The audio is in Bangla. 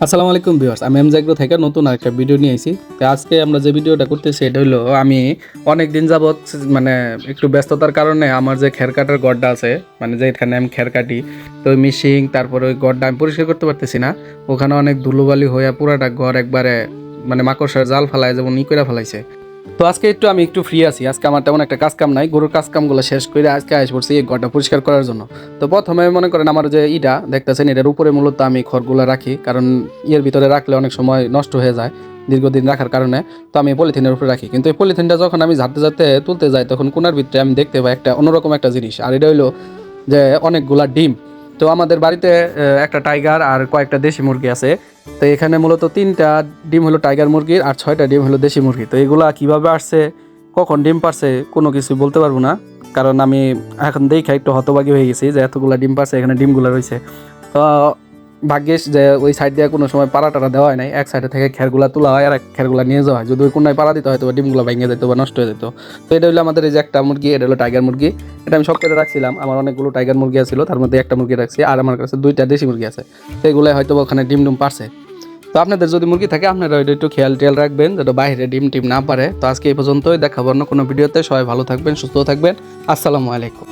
আসসালামু আলাইকুম ভিউয়ার্স, আমি এমজাগ্রো থেকে নতুন আরেকটা ভিডিও নিয়ে আইছি। তো আজকে আমরা যে ভিডিওটা করতেছি এটা হলো আমি অনেক দিন যাবৎ মানে একটু ব্যস্ততার কারণে আমার যে খের কাটার গড়টা আছে, মানে যেখানে আমি খের কাটি, তো ওই মিশিং তারপরে ওই গড়টা আমি পরিষ্কার করতে পারতেছি না। ওখানে অনেক ধুলোবালি হয়ে পুরাটা ঘর একবারে মানে মাকড়সার জাল ফেলায় যেমন করে ফেলাইছে। তো আজকে আমি একটু ফ্রি আছি, আজকে আমার তেমন একটা কাজ কাম নাই, গরুর কাজ কামগুলো শেষ করে আজকে আইস পড়ছি এই ঘরটা পরিষ্কার করার জন্য। তো প্রথমে মনে করেন আমার যে ইটা দেখতেছেন এটার উপরে মূলত আমি খড়গুলো রাখি, কারণ ইয়ের ভিতরে রাখলে অনেক সময় নষ্ট হয়ে যায় দীর্ঘদিন রাখার কারণে। তো আমি পলিথিনের উপরে রাখি, কিন্তু এই পলিথিনটা যখন আমি ঝাড়তে ঝাড়তে তুলতে যাই তখন কোনার ভিতরে আমি দেখতে পাই একটা অন্যরকম একটা জিনিস, আর এটা হইলো যে অনেকগুলা ডিম। তো আমাদের বাড়িতে একটা টাইগার আর কয়েকটা দেশি মুরগি আছে। তো এখানে মূলত 3টা ডিম হলো টাইগার মুরগির আর 6টা ডিম হলো দেশি মুরগি। তো এগুলা কিভাবে আসছে, কখন ডিম পারছে, কোনো কিছু বলতে পারবো না, কারণ আমি এখন দেখে একটু হতবাগী হয়ে গেছি যে এতগুলা ডিম পারছে, এখানে ডিমগুলো রয়েছে। তো ভাগ্যিস যে ওই সাইড দিয়ে কোনো সময় পাড়া টাড়া দেওয়া হয় নাই, এক সাইডে থেকে খেরগুলা তোলা হয় আর এক খেরগুলা নিয়ে যাওয়া হয়। যদি ওই কোনায় পাড়া দিতে হয় তো ডিমগুলো ভেঙে যেত বা নষ্ট হয়ে যেত। তো এটা হলো আমাদের এই যে একটা মুরগি, এটা হলো টাইগার মুরগি। এটা আমি শখ করে রাখছিলাম, আমার অনেকগুলো টাইগার মুরগি ছিল, তার মধ্যে একটা মুরগি রাখছি, আর আমার কাছে 2টা দেশি মুরগি আছে। তো এগুলো হয়তো ওখানে ডিম ডিম পারছে। তো আপনাদের যদি মুরগি থাকে আপনারা ওইটা একটু খেয়াল টেয়াল রাখবেন যাতে বাইরে ডিম টিম না পারে। তো আজকে এই পর্যন্তই, দেখাবো অন্য কোনো ভিডিওতে। সবাই ভালো থাকবেন, সুস্থ থাকবেন। আসসালামু আলাইকুম।